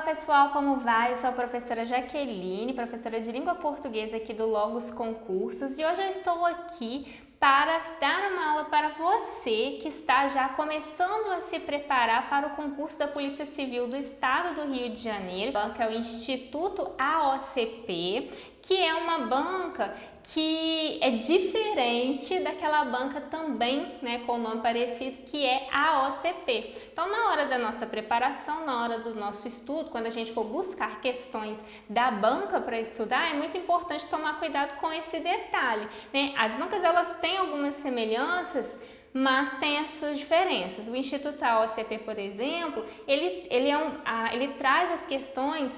Olá pessoal, como vai? Eu sou a professora Jaqueline, professora de língua portuguesa aqui do Logos Concursos, e hoje eu estou aqui para dar uma aula para você que está já começando a se preparar para o concurso da Polícia Civil do Estado do Rio de Janeiro. A banca é o Instituto AOCP, que é uma banca que é diferente daquela banca também, com o nome parecido, que é a OCP. Então, na hora da nossa preparação, na hora do nosso estudo, quando a gente for buscar questões da banca para estudar, é muito importante tomar cuidado com esse detalhe, As bancas, elas têm algumas semelhanças, mas tem as suas diferenças. O Instituto AOCP, por exemplo, ele traz as questões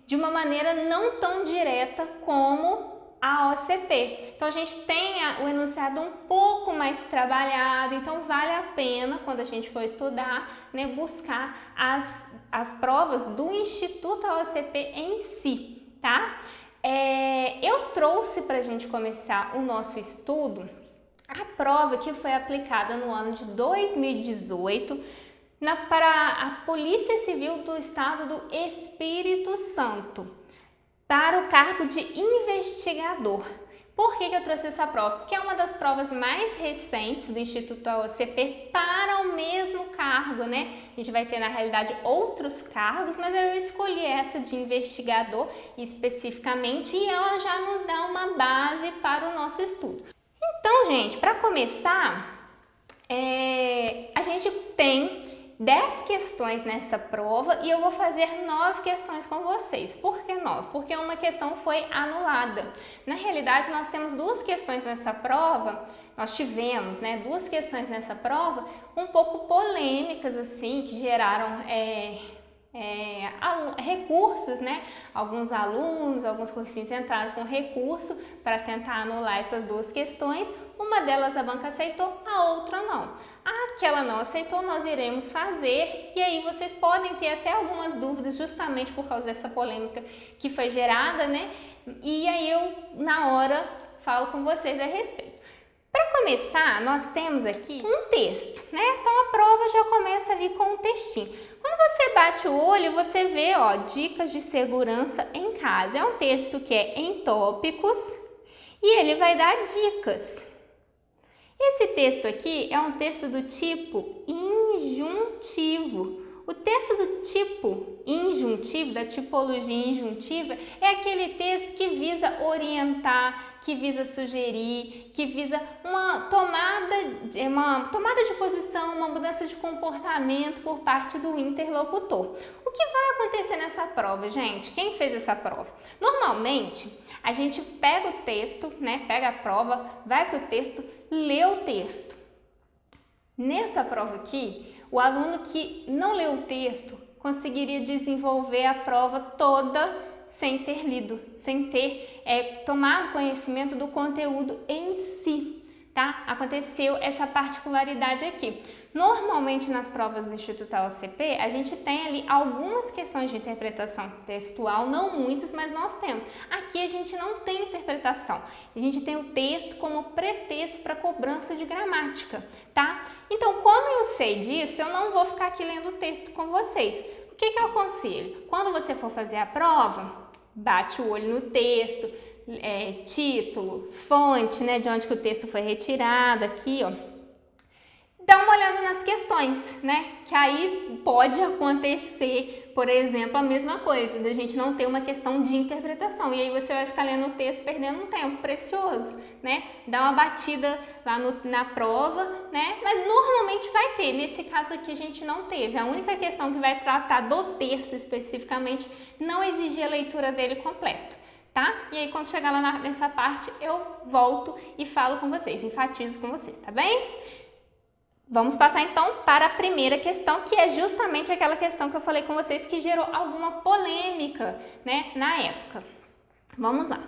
de uma maneira não tão direta como a OCP. Então, a gente tem o enunciado um pouco mais trabalhado, então vale a pena, quando a gente for estudar, buscar as provas do Instituto AOCP em si, tá? Eu trouxe para a gente começar o nosso estudo a prova que foi aplicada no ano de 2018 para a Polícia Civil do Estado do Espírito Santo, para o cargo de investigador. Por que eu trouxe essa prova? Porque é uma das provas mais recentes do Instituto AOCP para o mesmo cargo, A gente vai ter, na realidade, outros cargos, mas eu escolhi essa de investigador especificamente, e ela já nos dá uma base para o nosso estudo. Então, gente, para começar, a gente tem 10 questões nessa prova e eu vou fazer 9 questões com vocês. Por que 9? Porque uma questão foi anulada. Na realidade, nós temos duas questões nessa prova, nós tivemos, duas questões nessa prova um pouco polêmicas, assim, que geraram recursos, Alguns alunos, alguns cursinhos entraram com recurso para tentar anular essas duas questões. Uma delas a banca aceitou, a outra não. A que ela não aceitou, nós iremos fazer, e aí vocês podem ter até algumas dúvidas justamente por causa dessa polêmica que foi gerada, E aí eu, na hora, falo com vocês a respeito. Para começar, nós temos aqui um texto, Então a prova já começa ali com um textinho. Quando você bate o olho, você vê, dicas de segurança em casa. É um texto que é em tópicos e ele vai dar dicas. Esse texto aqui é um texto do tipo injuntivo. O texto do tipo injuntivo, da tipologia injuntiva, é aquele texto que visa orientar, que visa sugerir, que visa uma tomada de posição, uma mudança de comportamento por parte do interlocutor. O que vai acontecer nessa prova, gente? Quem fez essa prova? Normalmente, a gente pega o texto, pega a prova, vai para o texto, lê o texto. Nessa prova aqui, o aluno que não leu o texto conseguiria desenvolver a prova toda sem ter lido, sem ter tomado conhecimento do conteúdo em si, tá? Aconteceu essa particularidade aqui. Normalmente, nas provas do Instituto AOCP, a gente tem ali algumas questões de interpretação textual, não muitas, mas nós temos. Aqui a gente não tem interpretação, a gente tem o texto como pretexto para cobrança de gramática, tá? Então, como eu sei disso, eu não vou ficar aqui lendo o texto com vocês. O que eu aconselho? Quando você for fazer a prova, bate o olho no texto, título, fonte, de onde que o texto foi retirado, aqui, Dá uma olhada nas questões, Que aí pode acontecer, por exemplo, a mesma coisa, da gente não ter uma questão de interpretação. E aí você vai ficar lendo o texto perdendo um tempo precioso, Dá uma batida lá na prova, Mas normalmente vai ter. Nesse caso aqui a gente não teve. A única questão que vai tratar do texto especificamente não exige a leitura dele completo, tá? E aí quando chegar lá nessa parte eu volto e falo com vocês, enfatizo com vocês, tá bem? Vamos passar então para a primeira questão, que é justamente aquela questão que eu falei com vocês que gerou alguma polêmica, na época. Vamos lá.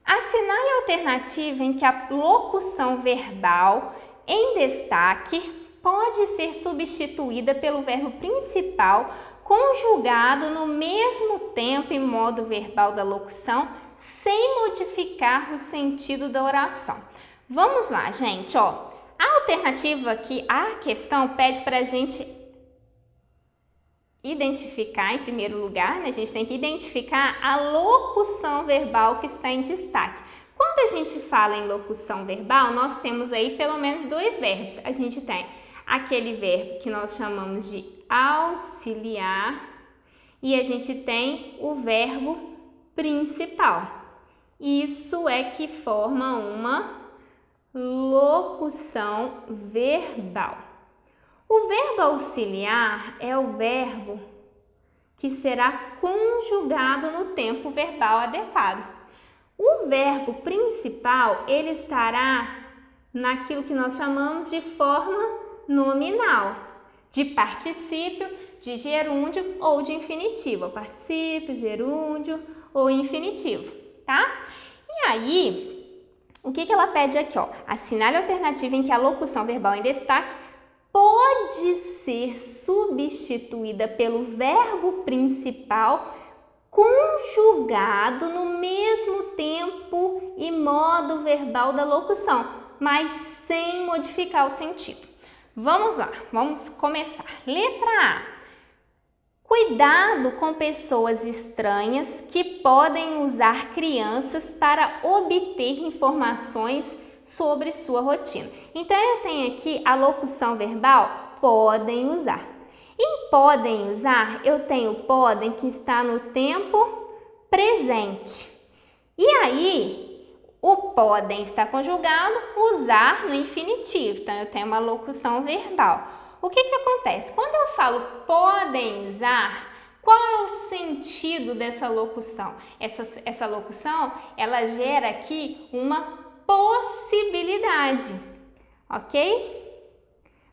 Assinale a alternativa em que a locução verbal em destaque pode ser substituída pelo verbo principal conjugado no mesmo tempo e modo verbal da locução, sem modificar o sentido da oração. Vamos lá, gente, A alternativa aqui, a questão pede para a gente identificar, em primeiro lugar, né? A gente tem que identificar a locução verbal que está em destaque. Quando a gente fala em locução verbal, nós temos aí pelo menos dois verbos. A gente tem aquele verbo que nós chamamos de auxiliar e a gente tem o verbo principal. Isso é que forma uma locução verbal. O verbo auxiliar é o verbo que será conjugado no tempo verbal adequado. O verbo principal, ele estará naquilo que nós chamamos de forma nominal, de particípio, de gerúndio ou de infinitivo. Particípio, gerúndio ou infinitivo, tá? E aí, o que ela pede aqui, ó? Assinale a alternativa em que a locução verbal em destaque pode ser substituída pelo verbo principal conjugado no mesmo tempo e modo verbal da locução, mas sem modificar o sentido. Vamos lá, vamos começar. Letra A. Cuidado com pessoas estranhas que podem usar crianças para obter informações sobre sua rotina. Então, eu tenho aqui a locução verbal podem usar. Em podem usar, eu tenho podem que está no tempo presente. E aí, o podem está conjugado, usar no infinitivo. Então, eu tenho uma locução verbal. O que acontece? Quando eu falo podem usar, qual é o sentido dessa locução? Essa locução, ela gera aqui uma possibilidade, ok?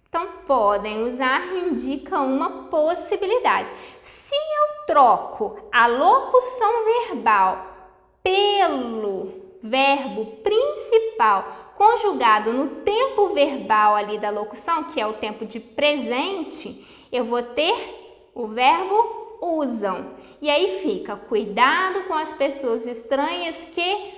Então, podem usar indica uma possibilidade. Se eu troco a locução verbal pelo verbo principal conjugado no tempo verbal ali da locução, que é o tempo de presente, eu vou ter o verbo usam. E aí fica, cuidado com as pessoas estranhas que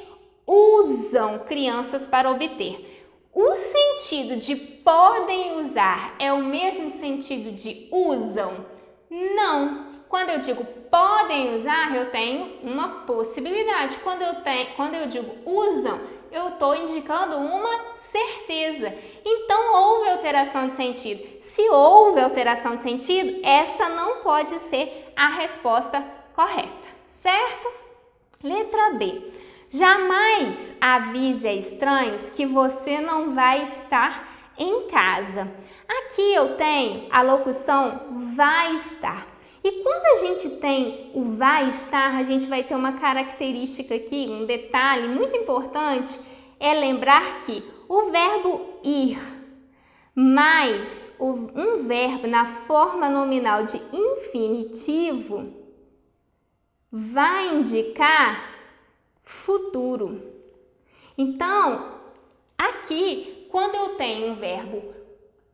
usam crianças para obter. O sentido de podem usar é o mesmo sentido de usam? Não. Quando eu digo podem usar, eu tenho uma possibilidade. Quando eu digo usam, eu estou indicando uma certeza. Então, houve alteração de sentido. Se houve alteração de sentido, esta não pode ser a resposta correta, certo? Letra B. Jamais avise a estranhos que você não vai estar em casa. Aqui eu tenho a locução vai estar. E quando a gente tem o vai estar, a gente vai ter uma característica aqui, um detalhe muito importante, é lembrar que o verbo ir mais um verbo na forma nominal de infinitivo vai indicar futuro. Então, aqui, quando eu tenho um verbo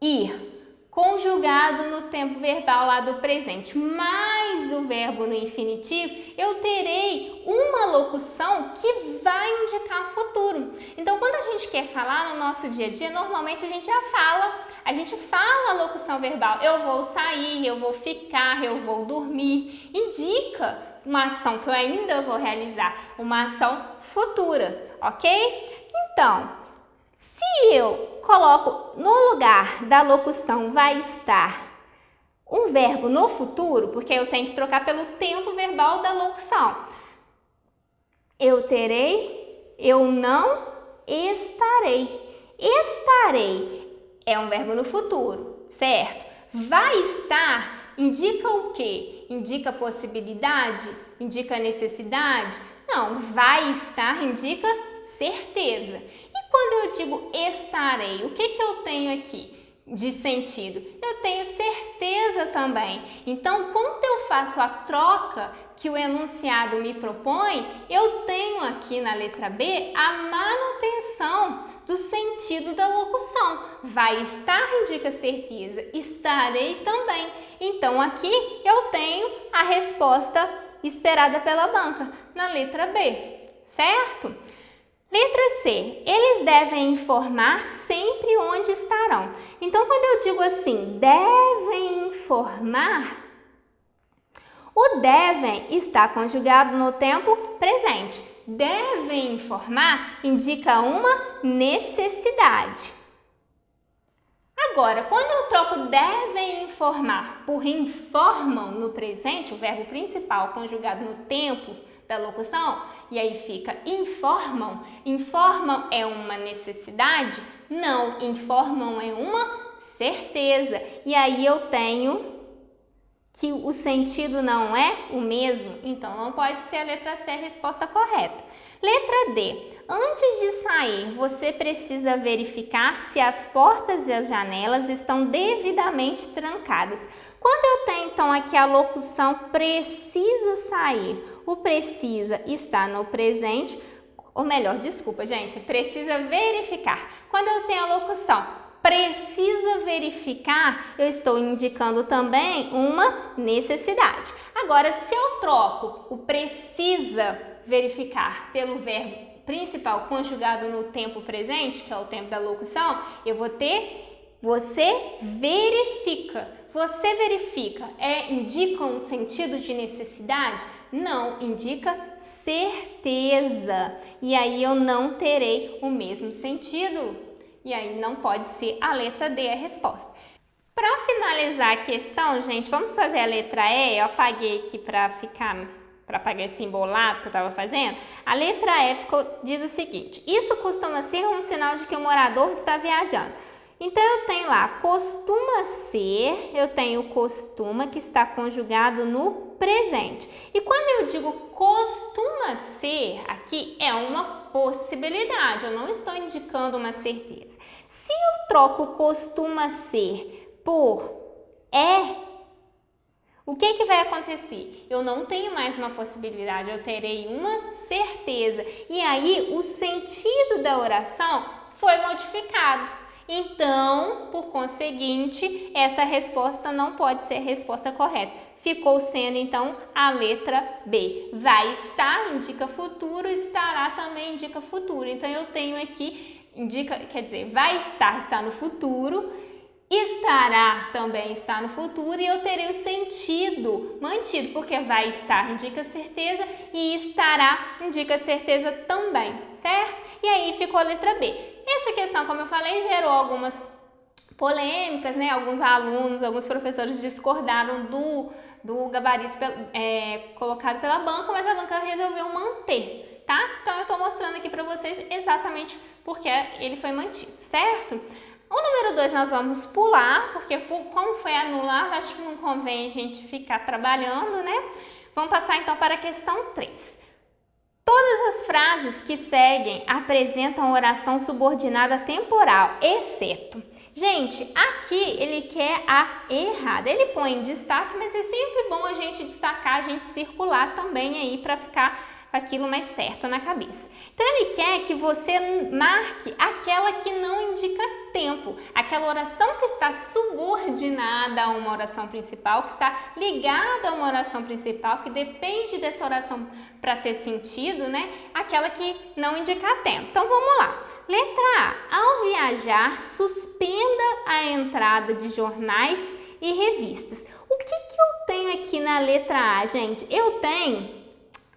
ir conjugado no tempo verbal lá do presente, mais o verbo no infinitivo, eu terei uma locução que vai indicar futuro. Então, quando a gente quer falar no nosso dia a dia, normalmente a gente fala a locução verbal, eu vou sair, eu vou ficar, eu vou dormir, indica uma ação que eu ainda vou realizar, uma ação futura, ok? Então, se eu coloco no lugar da locução vai estar um verbo no futuro, porque eu tenho que trocar pelo tempo verbal da locução, eu terei, eu não estarei. Estarei é um verbo no futuro, certo? Vai estar indica o quê? Indica possibilidade? Indica necessidade? Não, vai estar indica certeza. E quando eu digo estarei, o que eu tenho aqui de sentido? Eu tenho certeza também. Então, quando eu faço a troca que o enunciado me propõe, eu tenho aqui na letra B a manutenção do sentido da locução. Vai estar indica certeza, estarei também. Então, aqui eu tenho a resposta esperada pela banca na letra B, certo? Letra C. Eles devem informar sempre onde estarão. Então, quando eu digo assim, devem informar, O devem está conjugado no tempo presente. Devem informar indica uma necessidade. Agora, quando eu troco devem informar por informam no presente, o verbo principal conjugado no tempo da locução, e aí fica informam. Informam é uma necessidade? Não, informam é uma certeza. E aí eu tenho que o sentido não é o mesmo, então não pode ser a letra C a resposta correta. Letra D. Antes de sair, você precisa verificar se as portas e as janelas estão devidamente trancadas. Quando eu tenho, então, aqui a locução precisa sair, o precisa está no presente, ou melhor, desculpa, gente, precisa verificar. Quando eu tenho a locução precisa verificar, eu estou indicando também uma necessidade. Agora, se eu troco o precisa verificar pelo verbo principal conjugado no tempo presente, que é o tempo da locução, eu vou ter você verifica. Você verifica indica um sentido de necessidade? Não, indica certeza. E aí eu não terei o mesmo sentido. E aí não pode ser a letra D a resposta. Para finalizar a questão, gente, vamos fazer a letra E. Eu apaguei aqui para apagar esse embolado que eu estava fazendo. A letra E diz o seguinte: isso costuma ser um sinal de que o morador está viajando. Então eu tenho lá costuma ser, eu tenho costuma que está conjugado no presente. E quando eu digo costuma ser, aqui é uma possibilidade, eu não estou indicando uma certeza. Se eu troco costuma ser por o que vai acontecer? Eu não tenho mais uma possibilidade, eu terei uma certeza. E aí o sentido da oração foi modificado. Então, por conseguinte, essa resposta não pode ser a resposta correta. Ficou sendo, então, a letra B. Vai estar indica futuro, estará também indica futuro. Então, eu tenho aqui, vai estar está no futuro, estará também está no futuro e eu terei o sentido mantido, porque vai estar indica certeza e estará indica certeza também, certo? E aí ficou a letra B. Essa questão, como eu falei, gerou algumas polêmicas, né? Alguns alunos, alguns professores discordaram do gabarito colocado pela banca, mas a banca resolveu manter, tá? Então, eu estou mostrando aqui para vocês exatamente porque ele foi mantido, certo? O número 2 nós vamos pular, porque como foi anulado, acho que não convém a gente ficar trabalhando, né? Vamos passar então para a questão 3. Todas as frases que seguem apresentam oração subordinada temporal, exceto. Gente, aqui ele quer a errada. Ele põe em destaque, mas é sempre bom a gente destacar, a gente circular também aí para ficar aquilo mais certo na cabeça. Então, ele quer que você marque aquela que não indica tempo, aquela oração que está subordinada a uma oração principal, que está ligada a uma oração principal, que depende dessa oração para ter sentido, né? Aquela que não indica tempo. Então, vamos lá. Letra A. Ao viajar, suspenda a entrada de jornais e revistas. O que eu tenho aqui na letra A, gente? Eu tenho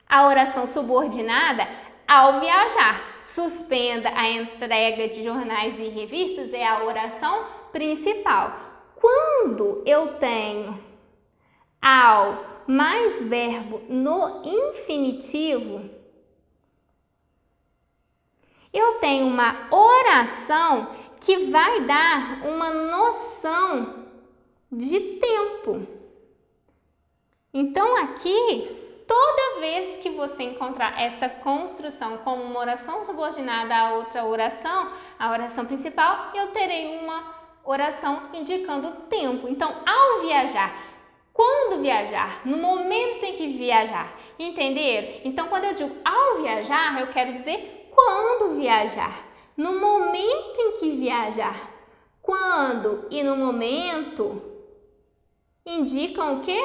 a oração subordinada ao viajar. Suspenda a entrega de jornais e revistas é a oração principal. Quando eu tenho ao mais verbo no infinitivo, eu tenho uma oração que vai dar uma noção de tempo. Então, aqui, toda vez que você encontrar essa construção como uma oração subordinada a outra oração, a oração principal, eu terei uma oração indicando tempo. Então, ao viajar, quando viajar, no momento em que viajar, entenderam? Então, quando eu digo ao viajar, eu quero dizer quando viajar, no momento em que viajar. Quando e no momento indicam o quê?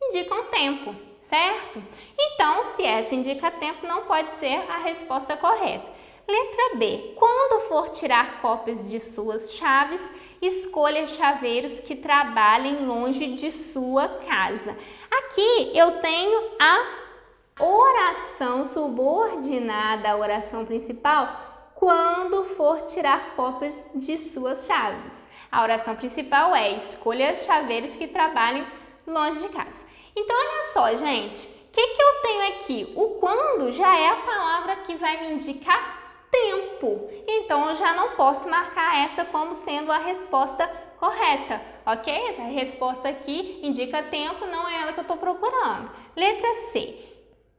Indicam tempo. Certo? Então, se essa indica tempo, não pode ser a resposta correta. Letra B. Quando for tirar cópias de suas chaves, escolha chaveiros que trabalhem longe de sua casa. Aqui eu tenho a oração subordinada à oração principal quando for tirar cópias de suas chaves. A oração principal é escolha chaveiros que trabalhem longe de casa. Então, olha só, gente, o que eu tenho aqui? O quando já é a palavra que vai me indicar tempo. Então, eu já não posso marcar essa como sendo a resposta correta, ok? Essa resposta aqui indica tempo, não é ela que eu estou procurando. Letra C.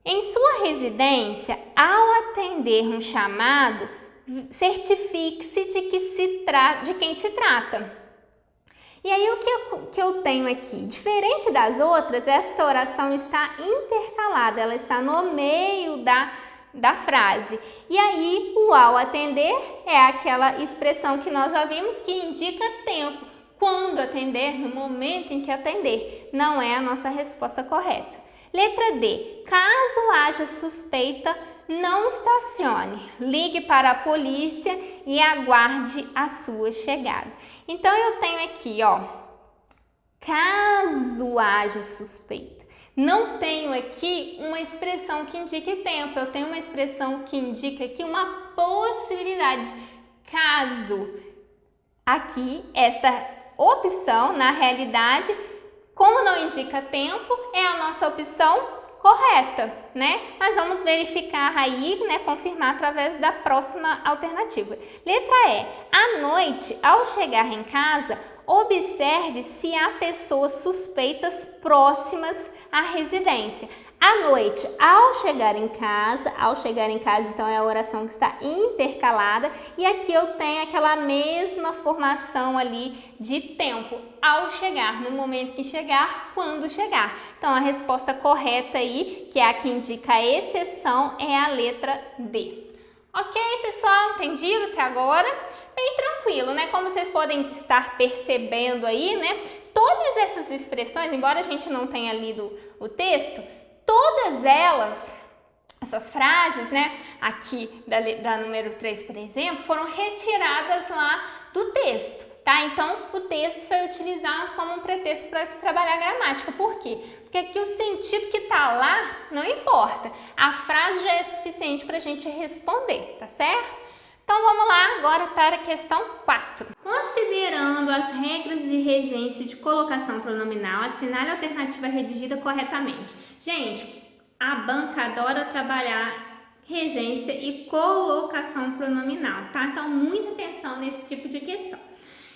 Em sua residência, ao atender um chamado, certifique-se de quem se trata. E aí, o que eu tenho aqui? Diferente das outras, esta oração está intercalada, ela está no meio da frase. E aí, o ao atender é aquela expressão que nós já vimos que indica tempo. Quando atender, no momento em que atender. Não é a nossa resposta correta. Letra D. Caso haja suspeita, não estacione. Ligue para a polícia e aguarde a sua chegada. Então, eu tenho aqui, ó, caso haja suspeita. Não tenho aqui uma expressão que indique tempo, eu tenho uma expressão que indica aqui uma possibilidade. Caso. Aqui, esta opção, na realidade, como não indica tempo, é a nossa opção correta, né? Mas vamos verificar aí, né? Confirmar através da próxima alternativa. Letra E. À noite, ao chegar em casa, observe se há pessoas suspeitas próximas à residência. À noite, ao chegar em casa, então é a oração que está intercalada e aqui eu tenho aquela mesma formação ali de tempo, ao chegar, no momento que chegar, quando chegar. Então a resposta correta aí, que é a que indica a exceção, é a letra D. Ok, pessoal? Entendido até agora? Bem tranquilo, né? Como vocês podem estar percebendo aí, né? Todas essas expressões, embora a gente não tenha lido o texto, todas elas, essas frases, né, aqui da número 3, por exemplo, foram retiradas lá do texto, tá? Então, o texto foi utilizado como um pretexto para trabalhar a gramática. Por quê? Porque aqui o sentido que tá lá não importa. A frase já é suficiente para a gente responder, tá certo? Então, vamos lá agora para a questão 4. Considerando as regras de regência de colocação pronominal, assinale a alternativa redigida corretamente. Gente, a banca adora trabalhar regência e colocação pronominal, tá? Então, muita atenção nesse tipo de questão.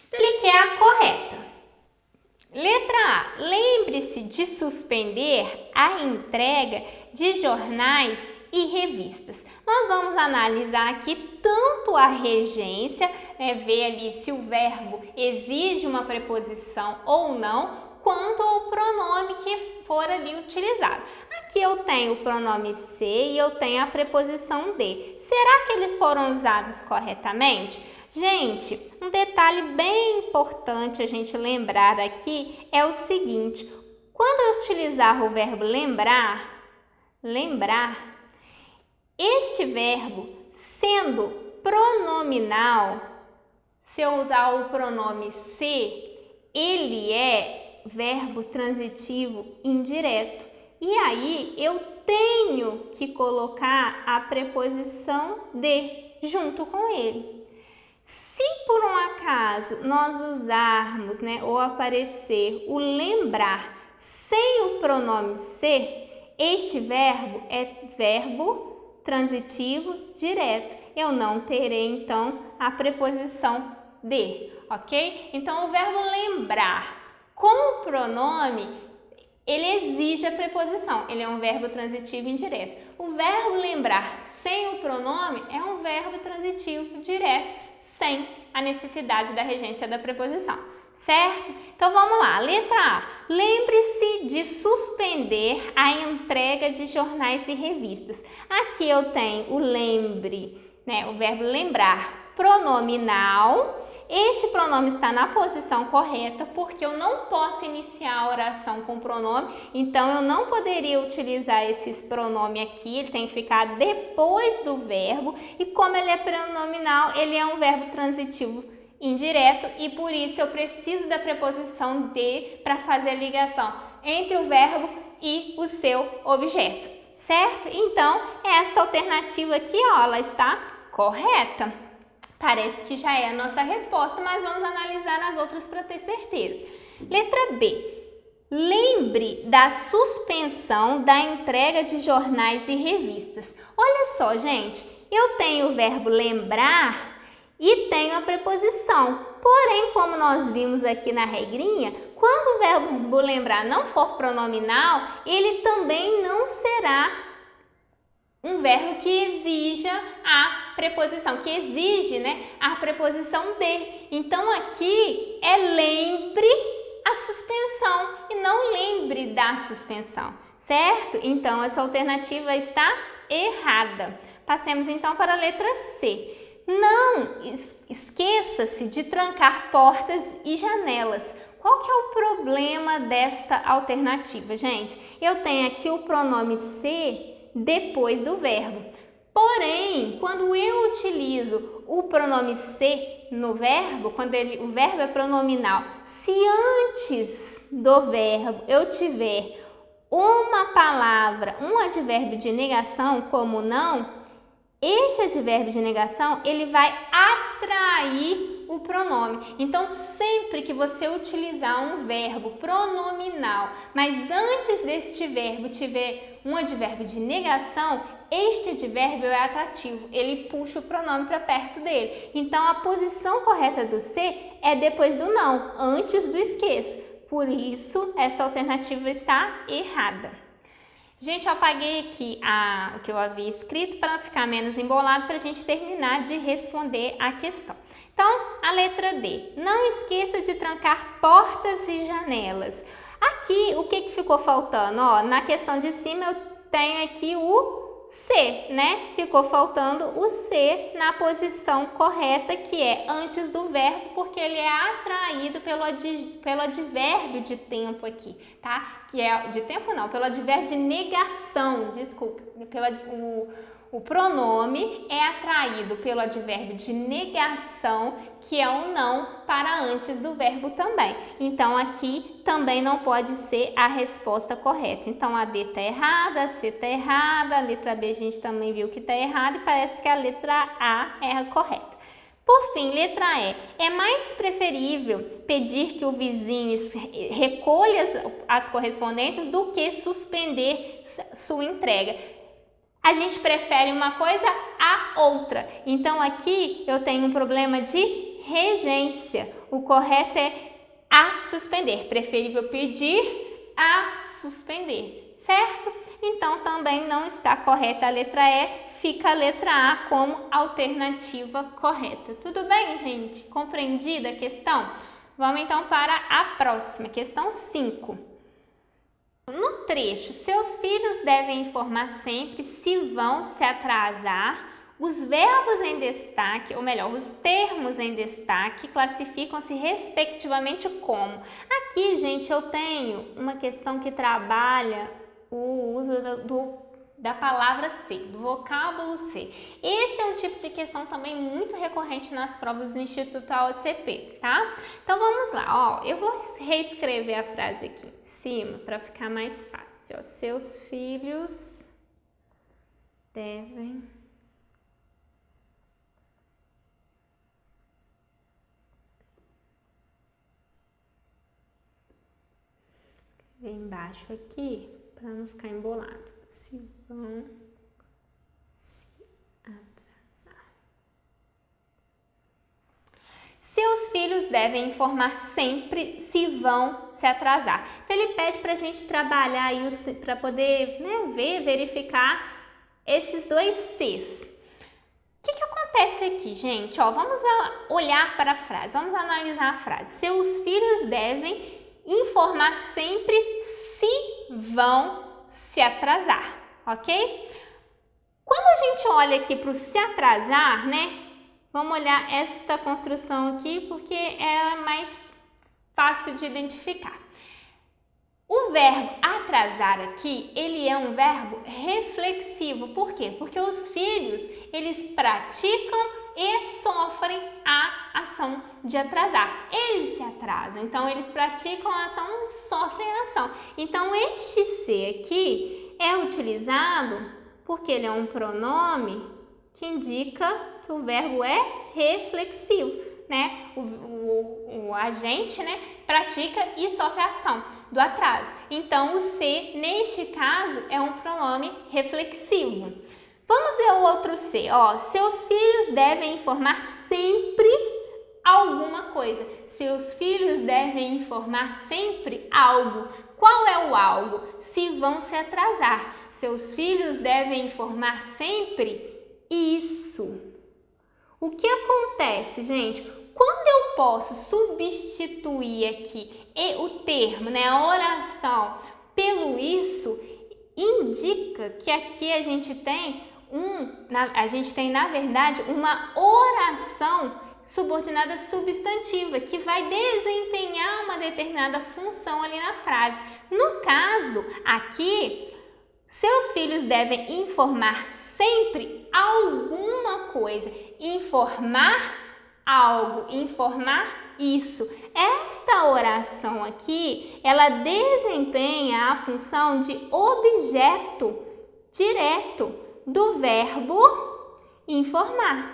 Então, ele quer a correta. Letra A. Lembre-se de suspender a entrega de jornais e revistas. Nós vamos analisar aqui tanto a regência, ver ali se o verbo exige uma preposição ou não, quanto o pronome que for ali utilizado. Aqui eu tenho o pronome se e eu tenho a preposição de. Será que eles foram usados corretamente? Gente, um detalhe bem importante a gente lembrar aqui é o seguinte: quando eu utilizar o verbo lembrar, este verbo sendo pronominal, se eu usar o pronome se, ele é verbo transitivo indireto. E aí eu tenho que colocar a preposição de junto com ele. Se por um acaso nós usarmos, né, ou aparecer o lembrar sem o pronome se, este verbo é verbo transitivo direto. Eu não terei, então, a preposição de, ok? Então, o verbo lembrar com o pronome, ele exige a preposição. Ele é um verbo transitivo indireto. O verbo lembrar sem o pronome é um verbo transitivo direto, sem a necessidade da regência da preposição, certo? Então, vamos lá. Letra A. Lembre-se de suspender a entrega de jornais e revistas. Aqui eu tenho o lembre, né? O verbo lembrar pronominal. Este pronome está na posição correta porque eu não posso iniciar a oração com pronome, então eu não poderia utilizar esse pronome aqui, ele tem que ficar depois do verbo, e como ele é pronominal, ele é um verbo transitivo indireto e por isso eu preciso da preposição de para fazer a ligação entre o verbo e o seu objeto, certo? Então, esta alternativa aqui, ó, ela está correta. Parece que já é a nossa resposta, mas vamos analisar as outras para ter certeza. Letra B. Lembre da suspensão da entrega de jornais e revistas. Olha só, gente, eu tenho o verbo lembrar e tenho a preposição. Porém, como nós vimos aqui na regrinha, quando o verbo lembrar não for pronominal, ele também não será um verbo que exija a preposição, que exige, né, a preposição de. Então, aqui é lembre a suspensão e não lembre da suspensão, certo? Então, essa alternativa está errada. Passemos então para a letra C. Não esqueça-se de trancar portas e janelas. Qual que é o problema desta alternativa, gente? Eu tenho aqui o pronome ser depois do verbo. Porém, quando eu utilizo o pronome ser no verbo, quando o verbo é pronominal, se antes do verbo eu tiver uma palavra, um advérbio de negação, como não, este advérbio de negação, ele vai atrair o pronome. Então, sempre que você utilizar um verbo pronominal, mas antes deste verbo tiver um advérbio de negação, este advérbio é atrativo, ele puxa o pronome para perto dele. Então, a posição correta do ser é depois do não, antes do esqueça. Por isso, essa alternativa está errada. Gente, eu apaguei aqui o que eu havia escrito para ficar menos embolado para a gente terminar de responder a questão. Então, a letra D. Não esqueça de trancar portas e janelas. Aqui, o que ficou faltando? Ó, na questão de cima, eu tenho aqui o C, né? Ficou faltando o C na posição correta, que é antes do verbo, porque ele é atraído pelo advérbio de tempo aqui, tá? Que é de tempo não, pelo advérbio de negação, desculpa, o pronome é atraído pelo advérbio de negação, que é o não, para antes do verbo também. Então, aqui também não pode ser a resposta correta. Então, a D está errada, a C está errada, a letra B a gente também viu que está errada e parece que a letra A é a correta. Por fim, letra E. É mais preferível pedir que o vizinho recolha as correspondências do que suspender sua entrega. A gente prefere uma coisa à outra. Então, aqui eu tenho um problema de regência. O correto é a suspender. Preferível pedir a suspender, certo? Então, também não está correta a letra E. Fica a letra A como alternativa correta. Tudo bem, gente? Compreendida a questão? Vamos então para a próxima, questão 5. No trecho, seus filhos devem informar sempre se vão se atrasar. Os verbos em destaque, ou melhor, os termos em destaque, classificam-se respectivamente como. Aqui, gente, eu tenho uma questão que trabalha o uso da palavra ser, do vocábulo ser. Esse é um tipo de questão também muito recorrente nas provas do Instituto AOCP, tá? Então vamos lá, ó, eu vou reescrever a frase aqui em cima para ficar mais fácil, ó. Seus filhos devem embaixo aqui para não ficar embolado. Se vão se atrasar. Seus filhos devem informar sempre se vão se atrasar. Então, ele pede para a gente trabalhar aí, para poder, né, verificar esses dois Cs. O que acontece aqui, gente? Ó, vamos olhar para a frase, vamos analisar a frase. Seus filhos devem informar sempre se vão se atrasar, ok? Quando a gente olha aqui para o se atrasar, né? Vamos olhar esta construção aqui porque é mais fácil de identificar. O verbo atrasar aqui, ele é um verbo reflexivo. Por quê? Porque os filhos, eles praticam e sofrem a ação de atrasar. Eles se atrasam, então eles praticam a ação, sofrem a ação. Então este ser aqui é utilizado porque ele é um pronome que indica que o verbo é reflexivo, né? O agente, né, pratica e sofre a ação do atraso. Então o ser, neste caso, é um pronome reflexivo. Vamos ver o outro C, ó. Seus filhos devem informar sempre alguma coisa. Seus filhos devem informar sempre algo. Qual é o algo? Se vão se atrasar. Seus filhos devem informar sempre isso. O que acontece, gente? Quando eu posso substituir aqui o termo, né, a oração, pelo isso, indica que aqui a gente tem na verdade, uma oração subordinada substantiva que vai desempenhar uma determinada função ali na frase. No caso, aqui, seus filhos devem informar sempre alguma coisa. Informar algo, informar isso. Esta oração aqui, ela desempenha a função de objeto direto do verbo informar,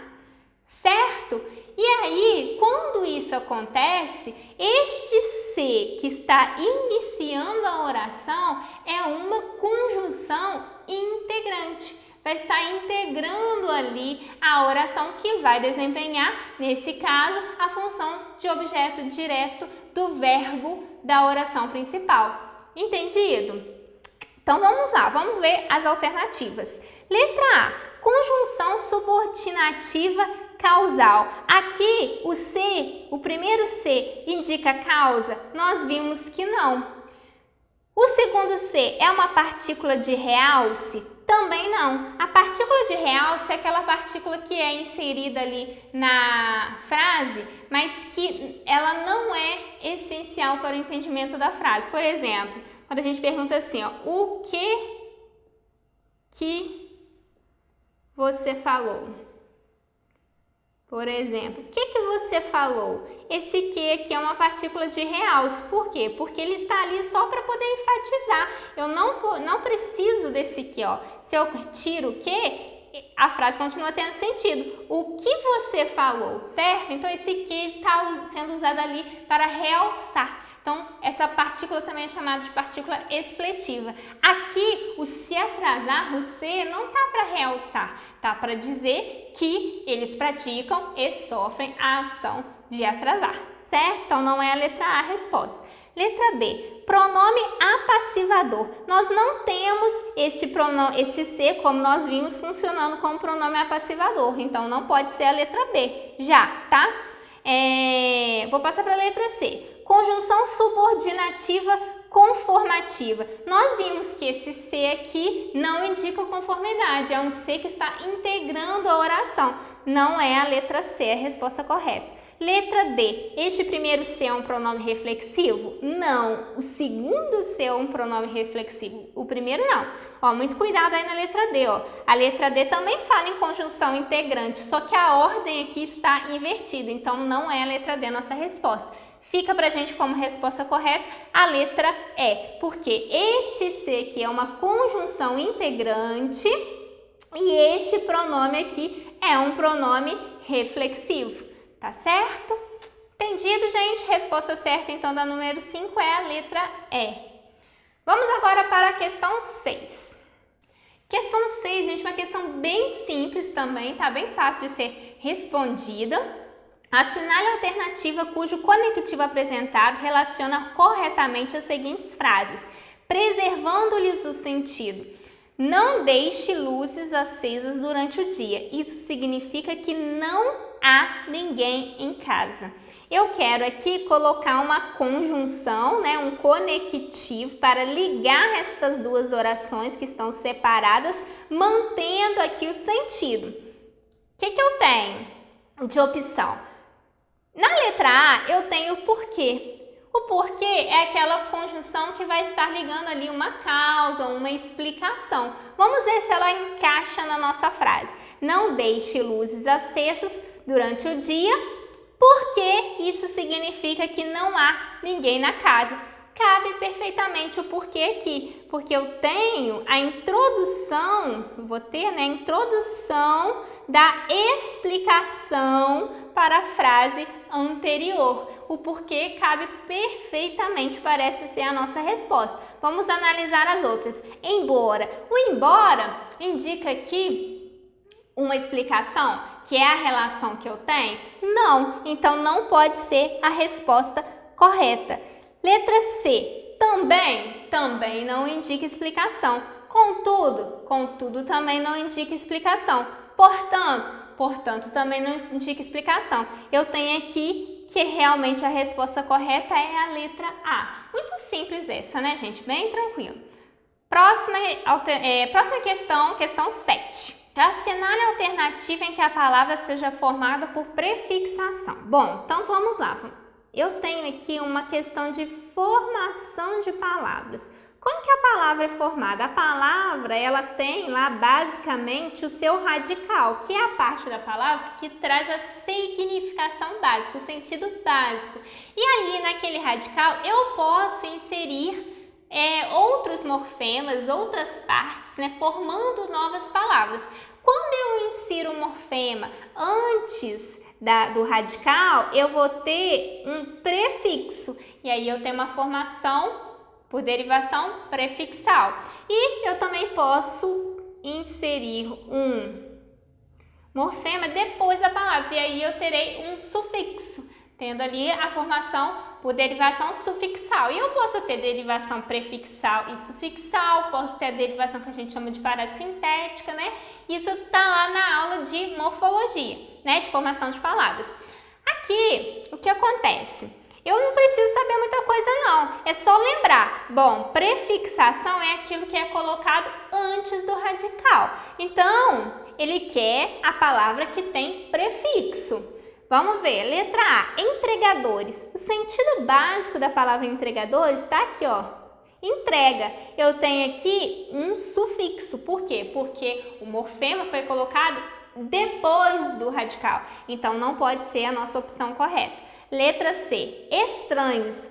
certo? E aí, quando isso acontece, este ser que está iniciando a oração é uma conjunção integrante. Vai estar integrando ali a oração que vai desempenhar, nesse caso, a função de objeto direto do verbo da oração principal. Entendido? Então vamos lá, vamos ver as alternativas. Letra A, conjunção subordinativa causal. Aqui o C, o primeiro C, indica causa? Nós vimos que não. O segundo C é uma partícula de realce? Também não. A partícula de realce é aquela partícula que é inserida ali na frase, mas que ela não é essencial para o entendimento da frase. Por exemplo, quando a gente pergunta assim, ó, o que você falou? Por exemplo, o que você falou? Esse que aqui é uma partícula de realce. Por quê? Porque ele está ali só para poder enfatizar. Eu não preciso desse que, ó. Se eu tiro o que, a frase continua tendo sentido. O que você falou, certo? Então, esse que está sendo usado ali para realçar. Então, essa partícula também é chamada de partícula expletiva. Aqui, o se atrasar, o se, não está para realçar, tá para dizer que eles praticam e sofrem a ação de atrasar, certo? Então, não é a letra A a resposta. Letra B, pronome apassivador. Nós não temos esse se, como nós vimos, funcionando como pronome apassivador, então não pode ser a letra B já, tá? Vou passar para a letra C. Conjunção subordinativa conformativa. Nós vimos que esse C aqui não indica conformidade, é um C que está integrando a oração. Não é a letra C a resposta correta. Letra D. Este primeiro C é um pronome reflexivo? Não. O segundo C é um pronome reflexivo. O primeiro não. Ó, muito cuidado aí na letra D. Ó. A letra D também fala em conjunção integrante, só que a ordem aqui está invertida. Então, não é a letra D a nossa resposta. Fica pra gente como resposta correta a letra E, porque este C aqui é uma conjunção integrante e este pronome aqui é um pronome reflexivo. Tá certo? Entendido, gente? Resposta certa, então, da número 5 é a letra E. Vamos agora para a questão 6. Questão 6, gente, uma questão bem simples também, tá? Bem fácil de ser respondida. Assinale a alternativa cujo conectivo apresentado relaciona corretamente as seguintes frases, preservando-lhes o sentido. Não deixe luzes acesas durante o dia. Isso significa que não há ninguém em casa. Eu quero aqui colocar uma conjunção, né, um conectivo para ligar estas duas orações que estão separadas, mantendo aqui o sentido. O que eu tenho? de opção. Na letra A, eu tenho o porquê. O porquê é aquela conjunção que vai estar ligando ali uma causa, uma explicação. Vamos ver se ela encaixa na nossa frase. Não deixe luzes acesas durante o dia, porque isso significa que não há ninguém na casa. Cabe perfeitamente o porquê aqui, porque eu tenho a introdução, vou ter, né, a introdução da explicação para a frase anterior. O porquê cabe perfeitamente, parece ser a nossa resposta. Vamos analisar as outras. Embora. O embora indica aqui uma explicação, que é a relação que eu tenho? Não, então não pode ser a resposta correta. Letra C, também não indica explicação. Contudo também não indica explicação. Portanto também não indica explicação. Eu tenho aqui que realmente a resposta correta é a letra A. Muito simples essa, né, gente? Bem tranquilo. Próxima questão 7. Assinale a alternativa em que a palavra seja formada por prefixação. Bom, então vamos lá. Eu tenho aqui uma questão de formação de palavras. Como que a palavra é formada? A palavra, ela tem lá basicamente o seu radical, que é a parte da palavra que traz a significação básica, o sentido básico. E ali naquele radical eu posso inserir outros morfemas, outras partes, né, formando novas palavras. Quando eu insiro um morfema antes do radical, eu vou ter um prefixo, e aí eu tenho uma formação por derivação prefixal. E eu também posso inserir um morfema depois da palavra, e aí eu terei um sufixo, tendo ali a formação por derivação sufixal. E eu posso ter derivação prefixal e sufixal, posso ter a derivação que a gente chama de parassintética, né? Isso tá lá na aula de morfologia, né? De formação de palavras. Aqui, o que acontece? Eu não preciso saber muita coisa não, é só lembrar. Bom, prefixação é aquilo que é colocado antes do radical. Então, ele quer a palavra que tem prefixo. Vamos ver, letra A, entregadores. O sentido básico da palavra entregadores está aqui, ó. Entrega. Eu tenho aqui um sufixo. Por quê? Porque o morfema foi colocado depois do radical. Então, não pode ser a nossa opção correta. Letra C, estranhos.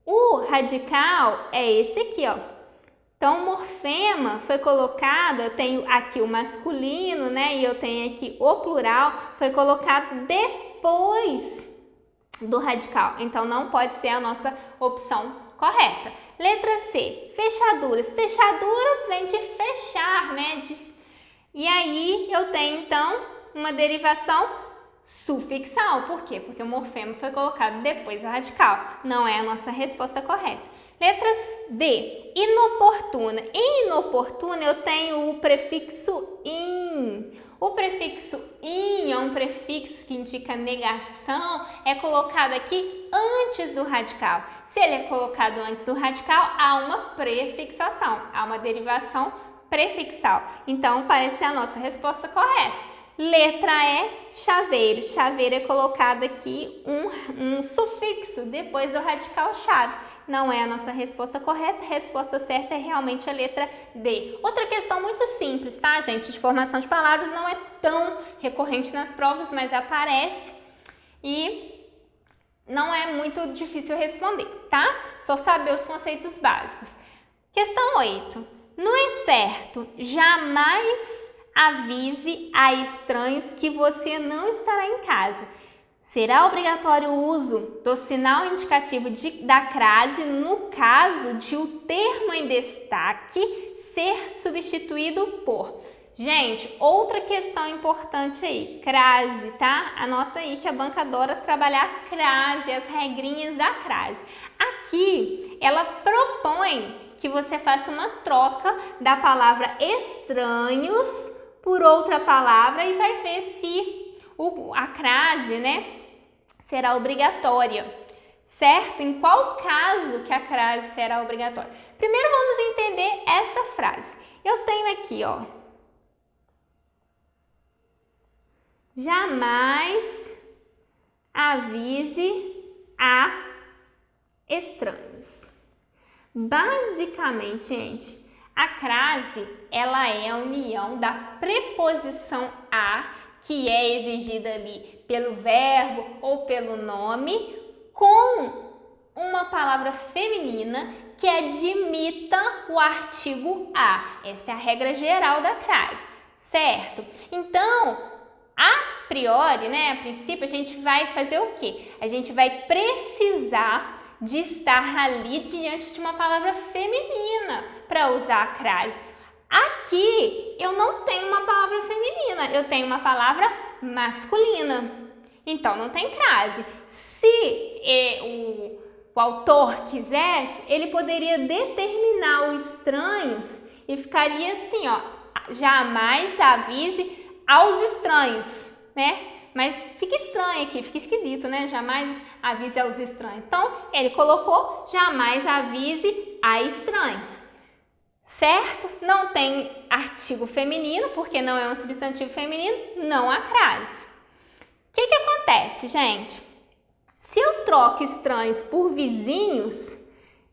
O radical é esse aqui, ó. Então, o morfema foi colocado, eu tenho aqui o masculino, né? E eu tenho aqui o plural, foi colocado depois do radical. Então, não pode ser a nossa opção correta. Letra C, fechaduras. Fechaduras vem de fechar, né? E aí, eu tenho, então, uma derivação sufixal. Por quê? Porque o morfema foi colocado depois do radical. Não é a nossa resposta correta. Letra D, inoportuna. Em inoportuna eu tenho o prefixo in. O prefixo in é um prefixo que indica negação, é colocado aqui antes do radical. Se ele é colocado antes do radical, há uma prefixação, há uma derivação prefixal. Então, parece ser a nossa resposta correta. Letra E, chaveiro. Chaveiro é colocado aqui um sufixo depois do radical chave. Não é a nossa resposta correta, a resposta certa é realmente a letra D. Outra questão muito simples, tá, gente? De formação de palavras, não é tão recorrente nas provas, mas aparece e não é muito difícil responder, tá? Só saber os conceitos básicos. Questão 8. Não é certo, jamais avise a estranhos que você não estará em casa. Será obrigatório o uso do sinal indicativo da crase no caso de o termo em destaque ser substituído por. Gente, outra questão importante aí, crase, tá? Anota aí que a banca adora trabalhar crase, as regrinhas da crase. Aqui, ela propõe que você faça uma troca da palavra estranhos por outra palavra e vai ver se a crase, né, será obrigatória, certo? Em qual caso que a crase será obrigatória? Primeiro vamos entender esta frase. Eu tenho aqui, ó. jamais avise a estranhos. Basicamente, gente, a crase, ela é a união da preposição a, que é exigida ali pelo verbo ou pelo nome, com uma palavra feminina que admita o artigo a. Essa é a regra geral da crase, certo? Então, a priori, né, a princípio, a gente vai fazer o quê? A gente vai precisar de estar ali diante de uma palavra feminina para usar a crase. Aqui, eu não tenho uma palavra feminina, eu tenho uma palavra masculina. Então, não tem crase. Se o autor quisesse, ele poderia determinar o estranhos e ficaria assim, ó, jamais avise aos estranhos, né? Mas fica estranho aqui, fica esquisito, né? Jamais avise aos estranhos. Então, ele colocou jamais avise a estranhos. Certo? Não tem artigo feminino, porque não é um substantivo feminino, não há crase. O que acontece, gente? Se eu troco estranhos por vizinhos,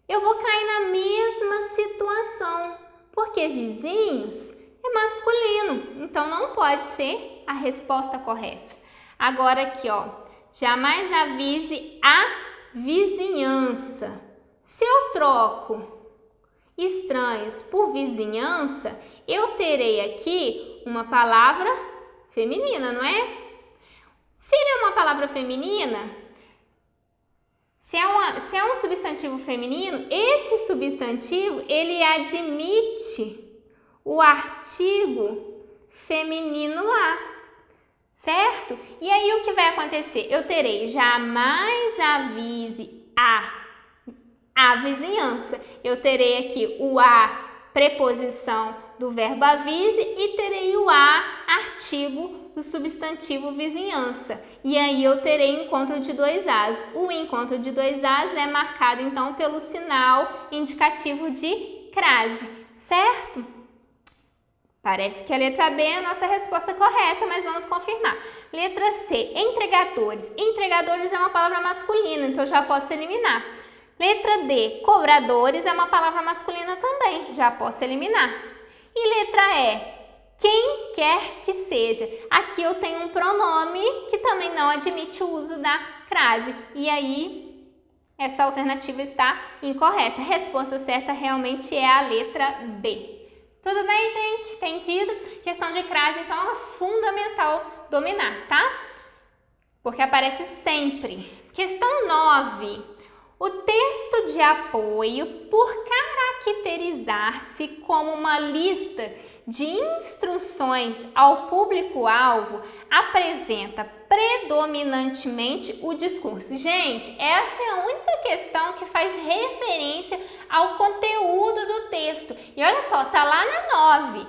eu vou cair na mesma situação, porque vizinhos é masculino, então não pode ser a resposta correta. Agora aqui, ó, jamais avise a vizinhança. Se eu troco estranhos por vizinhança, eu terei aqui uma palavra feminina, não é? Se ele é uma palavra feminina, se é um substantivo feminino, esse substantivo, ele admite o artigo feminino a, certo? E aí o que vai acontecer? Eu terei jamais avise a vizinhança. Eu terei aqui o a, preposição do verbo avise, e terei o a, artigo do substantivo vizinhança. E aí eu terei encontro de dois as. O encontro de dois as é marcado então pelo sinal indicativo de crase, certo? Parece que a letra B é a nossa resposta correta, mas vamos confirmar. Letra C, entregadores. Entregadores é uma palavra masculina, então já posso eliminar. Letra D, cobradores é uma palavra masculina também, já posso eliminar. E letra E, quem quer que seja. Aqui eu tenho um pronome que também não admite o uso da crase. E aí, essa alternativa está incorreta. A resposta certa realmente é a letra B. Tudo bem, gente? Entendido? Questão de crase, então, é fundamental dominar, tá? Porque aparece sempre. Questão 9. O texto de apoio, por caracterizar-se como uma lista de instruções ao público-alvo, apresenta predominantemente o discurso. Gente, essa é a única questão que faz referência ao conteúdo do texto. E olha só, tá lá na 9.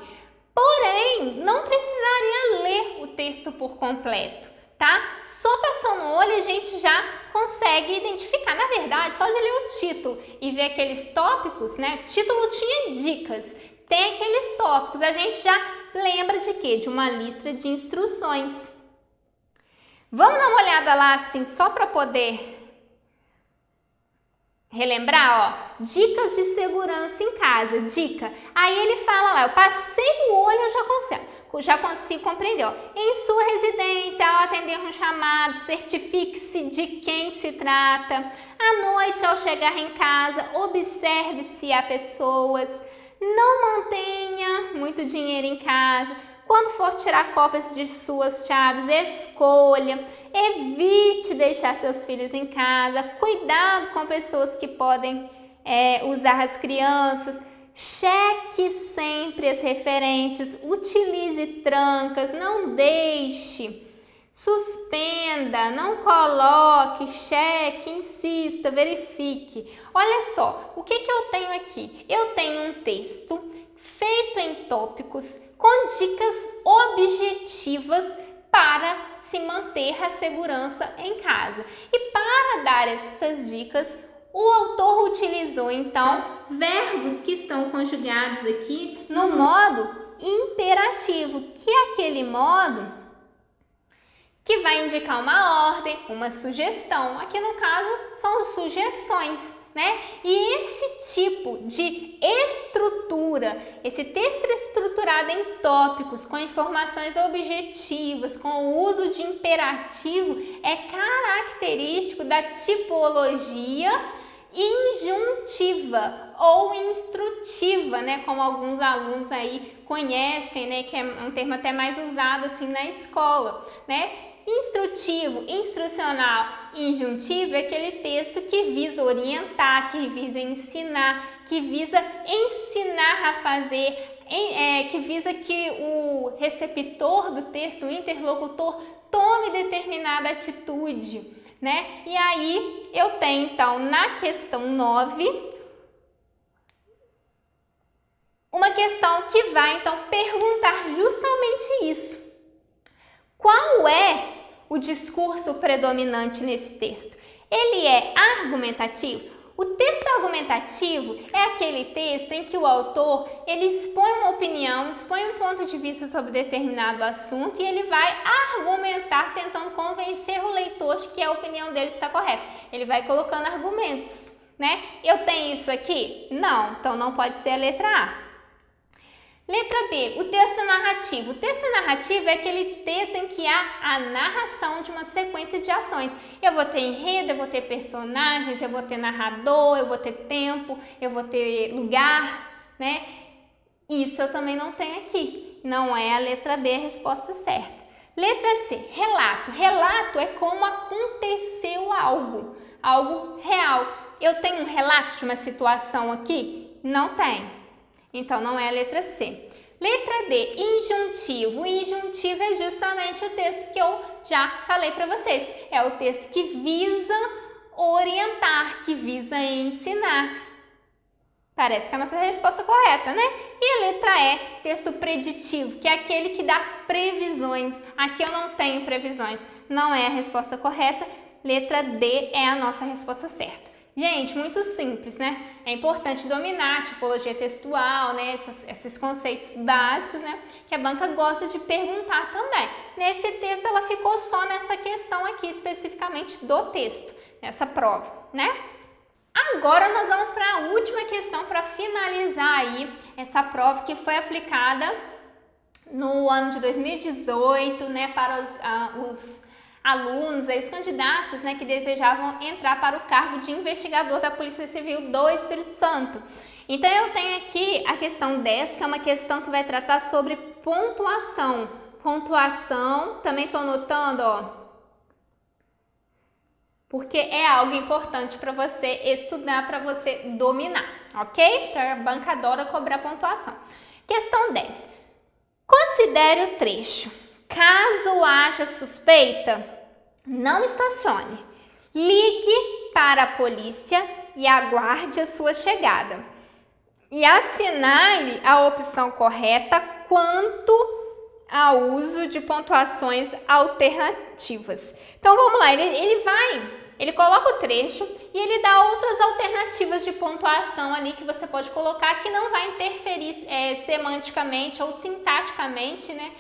Porém, não precisaria ler o texto por completo, tá? Só passando o olho a gente já consegue identificar. Na verdade, só de ler o título e ver aqueles tópicos, né? O título tinha dicas, tem aqueles tópicos, a gente já lembra de quê? De uma lista de instruções. Vamos dar uma olhada lá assim, só para poder relembrar, ó, dicas de segurança em casa, dica. Aí ele fala lá, eu passei o olho, eu já consigo compreender, ó. Em sua residência, ao atender um chamado, certifique-se de quem se trata. À noite, ao chegar em casa, observe se há pessoas. Não mantenha muito dinheiro em casa. Quando for tirar cópias de suas chaves, escolha. Evite deixar seus filhos em casa. Cuidado com pessoas que podem usar as crianças. Cheque sempre as referências. Utilize trancas. Não deixe. Suspenda. Não coloque. Cheque. Insista. Verifique. Olha só, o que eu tenho aqui? Eu tenho um texto feito em tópicos com dicas objetivas para se manter a segurança em casa. E para dar estas dicas, o autor utilizou então verbos que estão conjugados aqui no modo imperativo, que é aquele modo que vai indicar uma ordem, uma sugestão. Aqui no caso são sugestões, né? E esse tipo de estrutura, esse texto estruturado em tópicos, com informações objetivas, com o uso de imperativo, é característico da tipologia injuntiva ou instrutiva, né? Como alguns alunos aí conhecem, né? Que é um termo até mais usado assim na escola, né? Instrutivo, instrucional, injuntivo é aquele texto que visa orientar, que visa ensinar, que visa ensinar a fazer, que visa que o receptor do texto, o interlocutor, tome determinada atitude, né? E aí eu tenho então na questão 9 uma questão que vai então perguntar justamente isso. Qual é o discurso predominante nesse texto? Ele é argumentativo? O texto argumentativo é aquele texto em que o autor ele expõe uma opinião, expõe um ponto de vista sobre determinado assunto e ele vai argumentar tentando convencer o leitor de que a opinião dele está correta. Ele vai colocando argumentos, né? Eu tenho isso aqui? Não, então não pode ser a letra A. Letra B, o texto narrativo. O texto narrativo é aquele texto em que há a narração de uma sequência de ações. Eu vou ter enredo, eu vou ter personagens, eu vou ter narrador, eu vou ter tempo, eu vou ter lugar, né? Isso eu também não tenho aqui. Não é a letra B a resposta certa. Letra C, relato. Relato é como aconteceu algo, algo real. Eu tenho um relato de uma situação aqui? Não tenho. Então, não é a letra C. Letra D, injuntivo. O injuntivo é justamente o texto que eu já falei para vocês. É o texto que visa orientar, que visa ensinar. Parece que é a nossa resposta correta, né? E a letra E, texto preditivo, que é aquele que dá previsões. Aqui eu não tenho previsões. Não é a resposta correta. Letra D é a nossa resposta certa. Gente, muito simples, né? É importante dominar a tipologia textual, né? Esses conceitos básicos, né? Que a banca gosta de perguntar também. Nesse texto, ela ficou só nessa questão aqui, especificamente do texto, nessa prova, né? Agora nós vamos para a última questão para finalizar aí essa prova que foi aplicada no ano de 2018, né? Para os alunos, aí, os candidatos, né, que desejavam entrar para o cargo de investigador da Polícia Civil do Espírito Santo. Então, eu tenho aqui a questão 10, que é uma questão que vai tratar sobre pontuação. Pontuação, também estou anotando, ó, porque é algo importante para você estudar, para você dominar, ok? A banca adora cobrar pontuação. Questão 10. Considere o trecho. Caso haja suspeita, não estacione. Ligue para a polícia e aguarde a sua chegada. E assinale a opção correta quanto ao uso de pontuações alternativas. Então vamos lá, ele coloca o trecho e ele dá outras alternativas de pontuação ali que você pode colocar que não vai interferir semanticamente ou sintaticamente, né?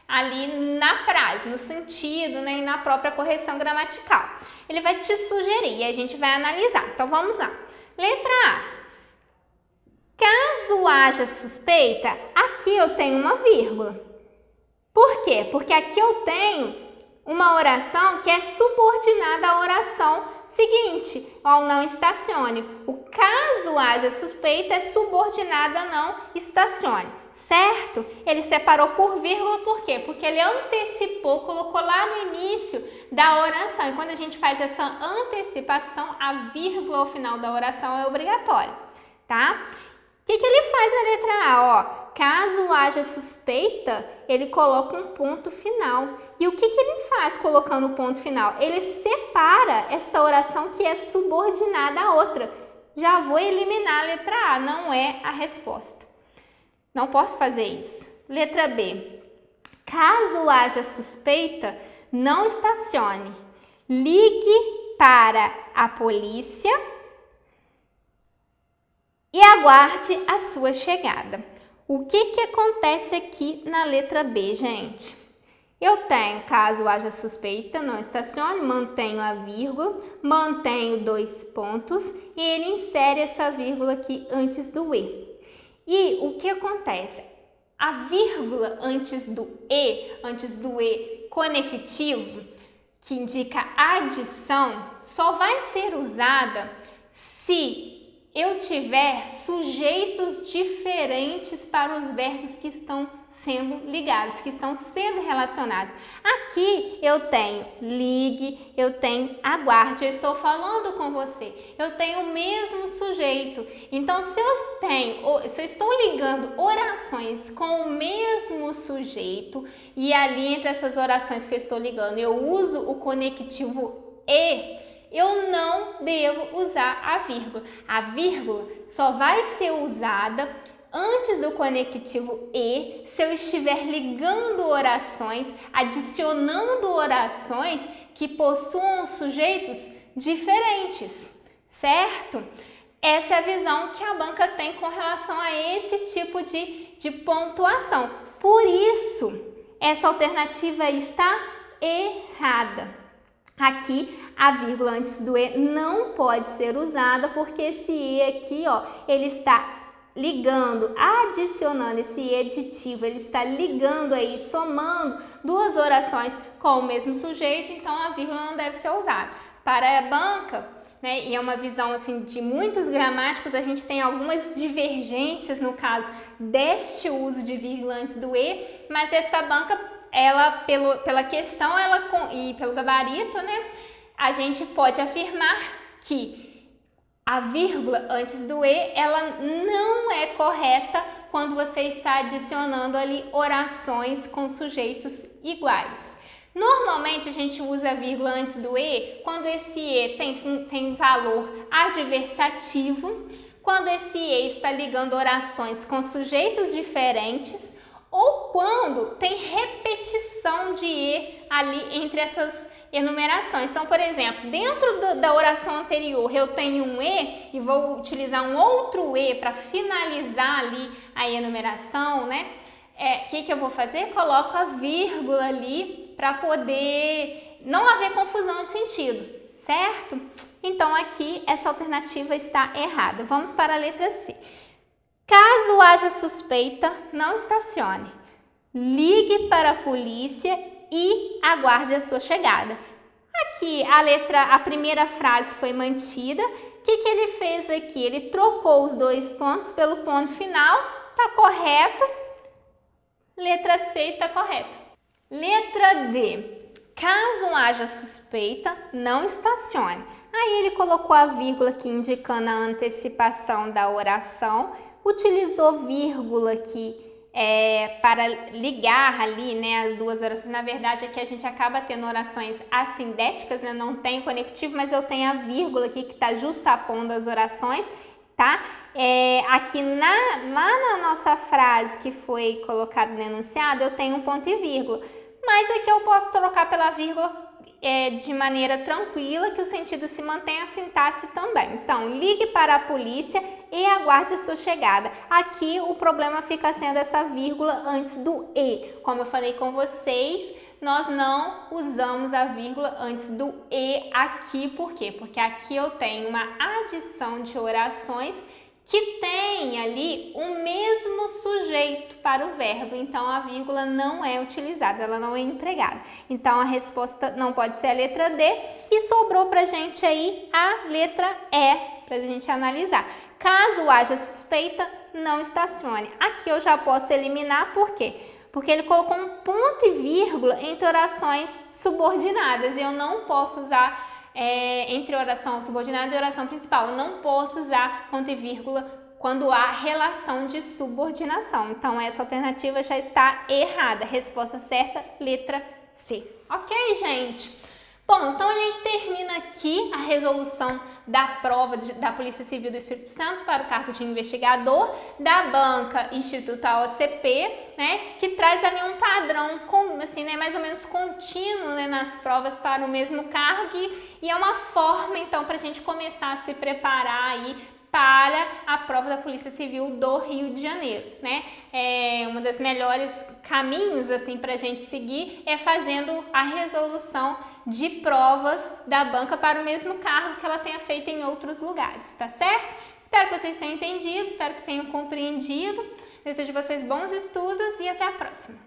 Ali na frase, no sentido, né, e na própria correção gramatical. Ele vai te sugerir e a gente vai analisar. Então, vamos lá. Letra A. Caso haja suspeita, aqui eu tenho uma vírgula. Por quê? Porque aqui eu tenho uma oração que é subordinada à oração seguinte, ao não estacione. O caso haja suspeita é subordinada a não estacione. Certo? Ele separou por vírgula, por quê? Porque ele antecipou, colocou lá no início da oração. E quando a gente faz essa antecipação, a vírgula ao final da oração é obrigatória, tá? O que ele faz na letra A? Ó, caso haja suspeita, ele coloca um ponto final. E o que ele faz colocando o ponto final? Ele separa esta oração que é subordinada à outra. Já vou eliminar a letra A, não é a resposta. Não posso fazer isso. Letra B. Caso haja suspeita, não estacione. Ligue para a polícia e aguarde a sua chegada. O que acontece aqui na letra B, gente? Eu tenho, caso haja suspeita, não estacione, mantenho a vírgula, mantenho 2 pontos e ele insere essa vírgula aqui antes do E. E o que acontece? A vírgula antes do E conectivo, que indica adição, só vai ser usada se eu tiver sujeitos diferentes para os verbos que estão sendo ligados, que estão sendo relacionados. Aqui eu tenho ligue, eu tenho aguarde, eu estou falando com você, eu tenho o mesmo sujeito. Então, se eu estou ligando orações com o mesmo sujeito e ali entre essas orações que eu estou ligando, eu uso o conectivo E, eu não devo usar a vírgula. A vírgula só vai ser usada antes do conectivo E se eu estiver ligando orações, adicionando orações que possuam sujeitos diferentes, certo? Essa é a visão que a banca tem com relação a esse tipo de pontuação. Por isso, essa alternativa está errada. Aqui, a vírgula antes do E não pode ser usada porque esse E aqui, ó, ele está ligando, adicionando esse E aditivo, ele está ligando aí, somando duas orações com o mesmo sujeito, então a vírgula não deve ser usada. Para a banca, né, e é uma visão assim de muitos gramáticos, a gente tem algumas divergências no caso deste uso de vírgula antes do E, mas esta banca, ela, pela questão e pelo gabarito, né, a gente pode afirmar que a vírgula antes do E, ela não é correta quando você está adicionando ali orações com sujeitos iguais. Normalmente a gente usa a vírgula antes do E quando esse E tem valor adversativo, quando esse E está ligando orações com sujeitos diferentes, ou quando tem repetição de E ali entre essas enumerações. Então, por exemplo, dentro da oração anterior eu tenho um E e vou utilizar um outro E para finalizar ali a enumeração, né? O que eu vou fazer? Coloco a vírgula ali para poder não haver confusão de sentido, certo? Então, aqui essa alternativa está errada. Vamos para a letra C. Caso haja suspeita, não estacione. Ligue para a polícia e aguarde a sua chegada. Aqui a primeira frase foi mantida. O que ele fez aqui? Ele trocou os 2 pontos pelo ponto final. Está correto. Letra C está correta. Letra D. Caso haja suspeita, não estacione. Aí ele colocou a vírgula aqui indicando a antecipação da oração. Utilizou vírgula aqui para ligar ali, né, as duas orações. Na verdade, aqui a gente acaba tendo orações assindéticas, né, não tem conectivo, mas eu tenho a vírgula aqui que está justapondo as orações, tá? Aqui lá na nossa frase que foi colocado no enunciado, eu tenho um ponto e vírgula, mas aqui eu posso trocar pela vírgula de maneira tranquila, que o sentido se mantém, a sintaxe também. Então, ligue para a polícia e aguarde a sua chegada. Aqui o problema fica sendo essa vírgula antes do E. Como eu falei com vocês, nós não usamos a vírgula antes do E aqui. Por quê? Porque aqui eu tenho uma adição de orações que tem ali o mesmo sujeito para o verbo, então a vírgula não é utilizada, ela não é empregada. Então a resposta não pode ser a letra D e sobrou para a gente aí a letra E para a gente analisar. Caso haja suspeita, não estacione. Aqui eu já posso eliminar, por quê? Porque ele colocou um ponto e vírgula entre orações subordinadas e eu não posso usar entre oração subordinada e oração principal. Eu não posso usar ponto e vírgula quando há relação de subordinação. Então, essa alternativa já está errada. Resposta certa, letra C. Ok, gente? Bom, então a gente termina aqui a resolução da prova da Polícia Civil do Espírito Santo para o cargo de investigador da banca Instituto OCP, né, que traz ali um padrão assim, né, mais ou menos contínuo, né, nas provas para o mesmo cargo e é uma forma então para a gente começar a se preparar aí para a prova da Polícia Civil do Rio de Janeiro, né? Uma das melhores caminhos assim para a gente seguir é fazendo a resolução de provas da banca para o mesmo cargo que ela tenha feito em outros lugares, tá certo? Espero que vocês tenham entendido, espero que tenham compreendido. Desejo a vocês bons estudos e até a próxima!